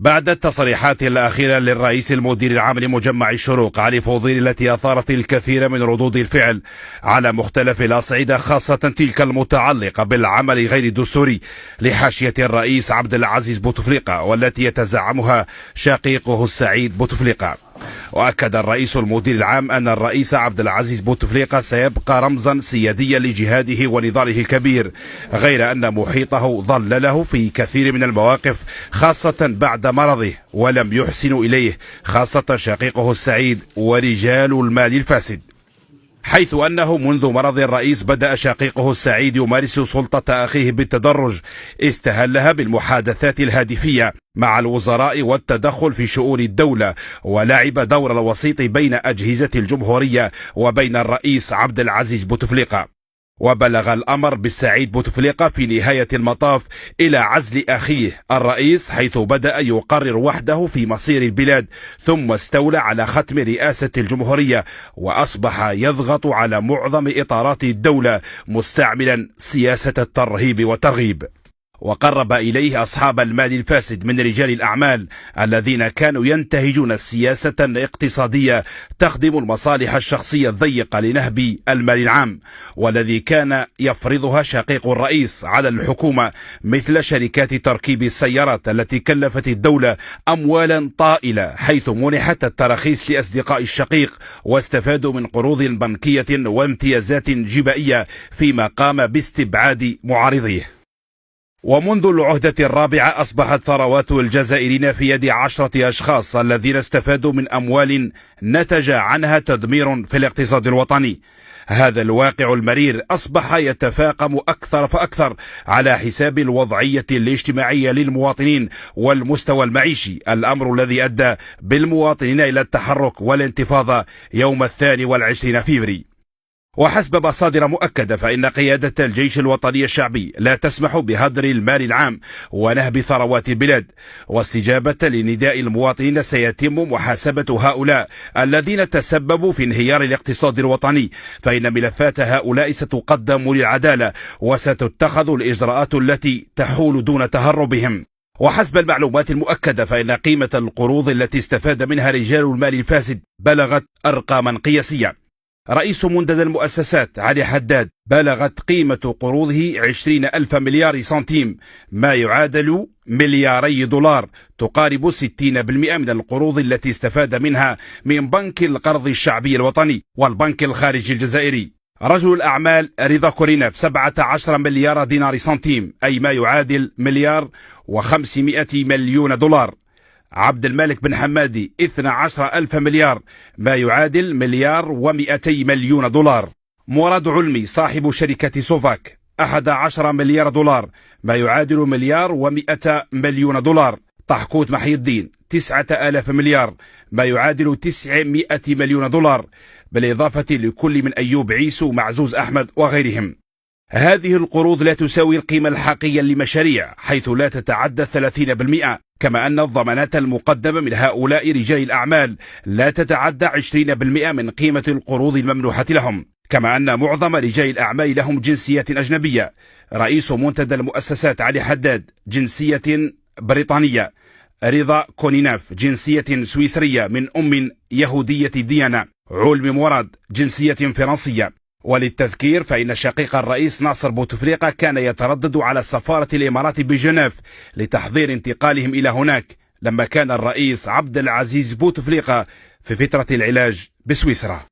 بعد التصريحات الأخيرة للرئيس المدير العام لمجمع الشروق علي فوضيل التي أثارت الكثير من ردود الفعل على مختلف الأصعدة، خاصة تلك المتعلقة بالعمل غير الدستوري لحاشية الرئيس عبد العزيز بوتفليقة والتي يتزعمها شقيقه السعيد بوتفليقة. وأكد الرئيس المدير العام أن الرئيس عبد العزيز بوتفليقة سيبقى رمزا سياديا لجهاده ونضاله الكبير، غير أن محيطه ظلله في كثير من المواقف خاصة بعد مرضه ولم يحسنوا إليه، خاصة شقيقه السعيد ورجال المال الفاسد، حيث أنه منذ مرض الرئيس بدأ شقيقه السعيد يمارس سلطة أخيه بالتدرج، استهلها بالمحادثات الهاتفية مع الوزراء والتدخل في شؤون الدولة، ولعب دور الوسيط بين أجهزة الجمهورية وبين الرئيس عبد العزيز بوتفليقة. وبلغ الأمر بالسعيد بوتفليقة في نهاية المطاف إلى عزل أخيه الرئيس، حيث بدأ يقرر وحده في مصير البلاد، ثم استولى على ختم رئاسة الجمهورية وأصبح يضغط على معظم إطارات الدولة مستعملا سياسة الترهيب والترغيب. وقرب إليه أصحاب المال الفاسد من رجال الأعمال الذين كانوا ينتهجون السياسة الاقتصادية تخدم المصالح الشخصية الضيقة لنهب المال العام، والذي كان يفرضها شقيق الرئيس على الحكومة، مثل شركات تركيب السيارات التي كلفت الدولة أموالا طائلة، حيث منحت التراخيص لأصدقاء الشقيق واستفادوا من قروض بنكية وامتيازات جبائية، فيما قام باستبعاد معارضيه. ومنذ العهدة الرابعة أصبحت ثروات الجزائريين في يد 10 أشخاص الذين استفادوا من أموال نتج عنها تدمير في الاقتصاد الوطني. هذا الواقع المرير أصبح يتفاقم أكثر فأكثر على حساب الوضعية الاجتماعية للمواطنين والمستوى المعيشي، الأمر الذي أدى بالمواطنين إلى التحرك والانتفاضة يوم 22 فبراير. وحسب مصادر مؤكدة فإن قيادة الجيش الوطني الشعبي لا تسمح بهدر المال العام ونهب ثروات البلاد، واستجابة لنداء المواطنين سيتم محاسبة هؤلاء الذين تسببوا في انهيار الاقتصاد الوطني، فإن ملفات هؤلاء ستقدم للعدالة وستتخذ الإجراءات التي تحول دون تهربهم. وحسب المعلومات المؤكدة فإن قيمة القروض التي استفاد منها رجال المال الفاسد بلغت أرقاما قياسية. رئيس منتدى المؤسسات علي حداد بلغت قيمة قروضه 20,000 مليار سنتيم، ما يعادل $2,000,000، تقارب 60% من القروض التي استفاد منها من بنك القرض الشعبي الوطني والبنك الخارجي الجزائري. رجل الأعمال رضا كوريناف 17 مليار دينار سنتيم، أي ما يعادل $1,500,000,000. عبد الملك بن حمادي 12,000 مليار، ما يعادل $1,200,000,000. مراد علمي صاحب شركة سوفاك 11 مليار دولار، ما يعادل $1,100,000,000. طحكوت محي الدين 9,000 مليار، ما يعادل $900,000,000، بالإضافة لكل من أيوب عيسو معزوز أحمد وغيرهم. هذه القروض لا تساوي القيمة الحقيقية لمشاريع، حيث لا تتعدى 30%، كما أن الضمانات المقدمة من هؤلاء رجال الأعمال لا تتعدى 20% من قيمة القروض الممنوحة لهم، كما أن معظم رجال الأعمال لهم جنسيات أجنبية. رئيس منتدى المؤسسات علي حداد جنسية بريطانية، رضا كوريناف جنسية سويسرية من أم يهودية الديانة، علمي مراد جنسية فرنسية. وللتذكير فإن شقيق الرئيس ناصر بوتفليقة كان يتردد على سفارة الإمارات بجنيف لتحضير انتقالهم إلى هناك، لما كان الرئيس عبد العزيز بوتفليقة في فترة العلاج بسويسرا.